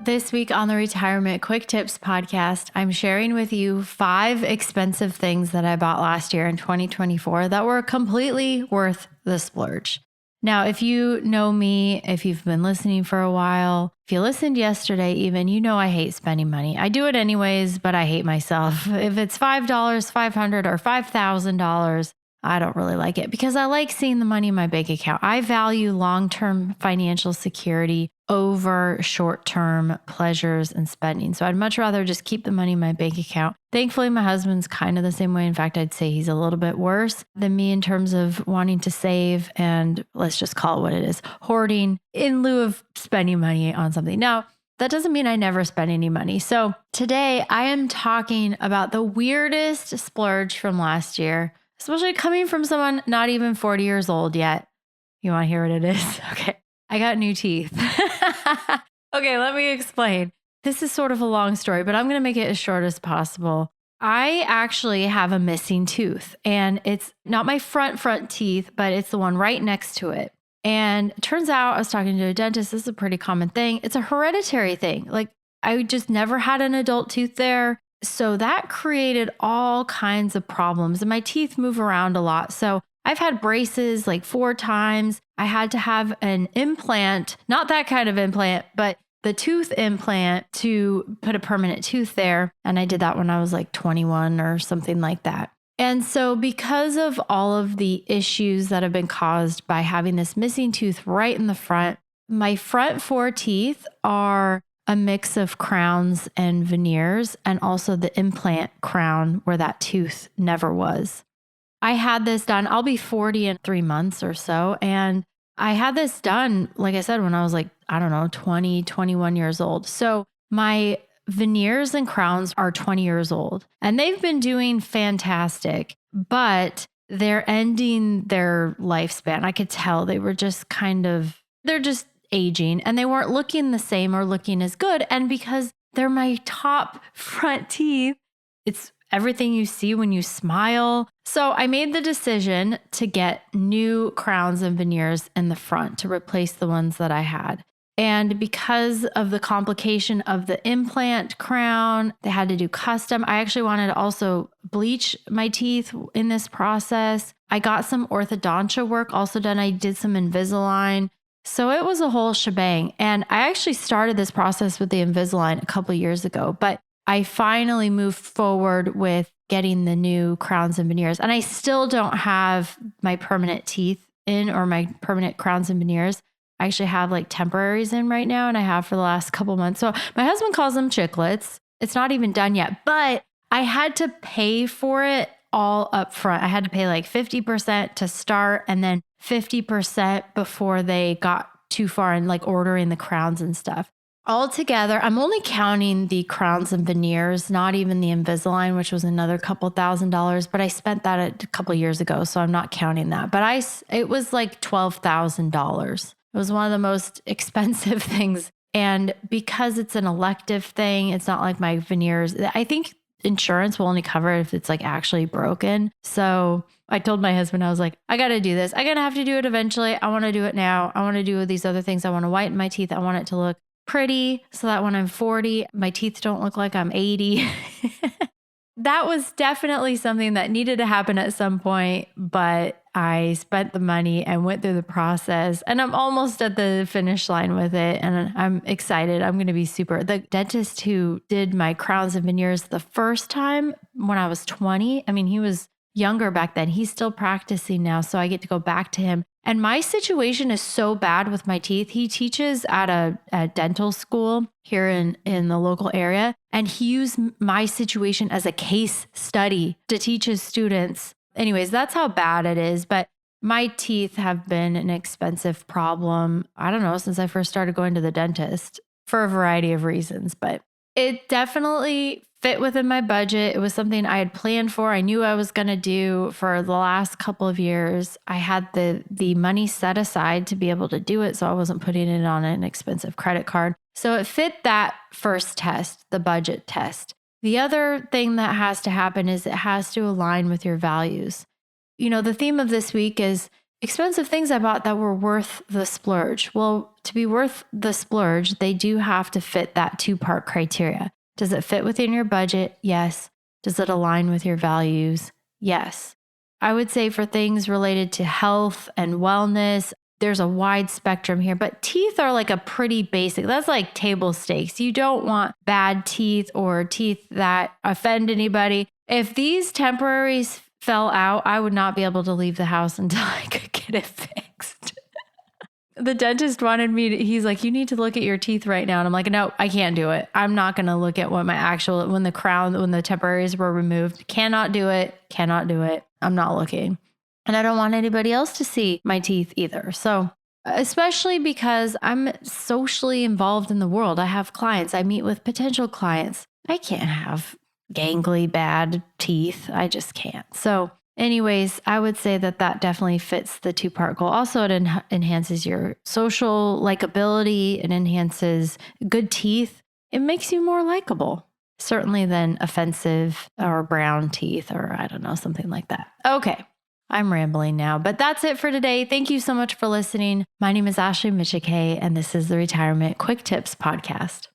This week on the Retirement Quick Tips podcast, I'm sharing with you 5 expensive things that I bought last year in 2024 that were completely worth the splurge. Now, if you know me, if you've been listening for a while, if you listened yesterday even, you know I hate spending money. I do it anyways, but I hate myself. If it's $5, $500, or $5,000, I don't really like it because I like seeing the money in my bank account. I value long-term financial security over short-term pleasures and spending. So I'd much rather just keep the money in my bank account. Thankfully, my husband's kind of the same way. In fact, I'd say he's a little bit worse than me in terms of wanting to save and let's just call it what it is, hoarding in lieu of spending money on something. Now, that doesn't mean I never spend any money. So today I am talking about the weirdest splurge from last year, especially coming from someone not even 40 years old yet. You want to hear what it is? Okay. I got new teeth. Okay, let me explain. This is sort of a long story, but I'm going to make it as short as possible. I actually have a missing tooth, and it's not my front teeth, but it's the one right next to it. And it turns out I was talking to a dentist. This is a pretty common thing. It's a hereditary thing. Like I just never had an adult tooth there. So that created all kinds of problems, and my teeth move around a lot. So I've had braces like 4 times. I had to have an implant, not that kind of implant, but the tooth implant to put a permanent tooth there. And I did that when I was like 21 or something like that. And so because of all of the issues that have been caused by having this missing tooth right in the front, my front 4 teeth are a mix of crowns and veneers, and also the implant crown where that tooth never was. I had this done. I'll be 40 in 3 months or so. And I had this done, like I said, when I was like, 20, 21 years old. So my veneers and crowns are 20 years old and they've been doing fantastic, but they're ending their lifespan. I could tell they were just they're just aging and they weren't looking the same or looking as good. And because they're my top front teeth, it's everything you see when you smile. So I made the decision to get new crowns and veneers in the front to replace the ones that I had. And because of the complication of the implant crown, they had to do custom. I actually wanted to also bleach my teeth in this process. I got some orthodontia work also done. I did some Invisalign. So it was a whole shebang. And I actually started this process with the Invisalign a couple of years ago, but I finally moved forward with getting the new crowns and veneers. And I still don't have my permanent teeth in or my permanent crowns and veneers. I actually have like temporaries in right now, and I have for the last couple months. So my husband calls them chiclets. It's not even done yet, but I had to pay for it all up front. I had to pay like 50% to start and then 50% before they got too far in like ordering the crowns and stuff. Altogether, I'm only counting the crowns and veneers, not even the Invisalign, which was another couple $1,000s, but I spent that a couple years ago, so I'm not counting that. But it was like $12,000. It was one of the most expensive things. And because it's an elective thing, it's not like my veneers. I think insurance will only cover it if it's like actually broken. So I told my husband, I was like, I got to do this. I'm going to have to do it eventually. I want to do it now. I want to do these other things. I want to whiten my teeth. I want it to look pretty so that when I'm 40, my teeth don't look like I'm 80. That was definitely something that needed to happen at some point, but I spent the money and went through the process and I'm almost at the finish line with it. And I'm excited. I'm going to be the dentist who did my crowns and veneers the first time when I was 20. I mean, he was younger back then. He's still practicing now. So I get to go back to him. And my situation is so bad with my teeth. He teaches at a dental school here in the local area. And he used my situation as a case study to teach his students. Anyways, that's how bad it is. But my teeth have been an expensive problem, I don't know, since I first started going to the dentist for a variety of reasons. But it definitely fit within my budget. It was something I had planned for. I knew I was going to do for the last couple of years. I had the money set aside to be able to do it. So I wasn't putting it on an expensive credit card. So it fit that first test, the budget test. The other thing that has to happen is it has to align with your values. You know, the theme of this week is expensive things I bought that were worth the splurge. Well, to be worth the splurge, they do have to fit that 2-part criteria. Does it fit within your budget? Yes. Does it align with your values? Yes. I would say for things related to health and wellness, there's a wide spectrum here, but teeth are like a pretty basic. That's like table stakes. You don't want bad teeth or teeth that offend anybody. If these temporaries fell out, I would not be able to leave the house until I could get it fixed. The dentist wanted me to, he's like, you need to look at your teeth right now. And I'm like, no, I can't do it. I'm not going to look at what when the temporaries were removed. Cannot do it. Cannot do it. I'm not looking. And I don't want anybody else to see my teeth either. So, especially because I'm socially involved in the world. I have clients. I meet with potential clients. I can't have gangly, bad teeth. I just can't. So, anyways, I would say that definitely fits the 2-part goal. Also, it enhances your social likability. It enhances good teeth. It makes you more likable, certainly than offensive or brown teeth or I don't know, something like that. Okay. I'm rambling now, but that's it for today. Thank you so much for listening. My name is Ashley Michike, and this is the Retirement Quick Tips Podcast.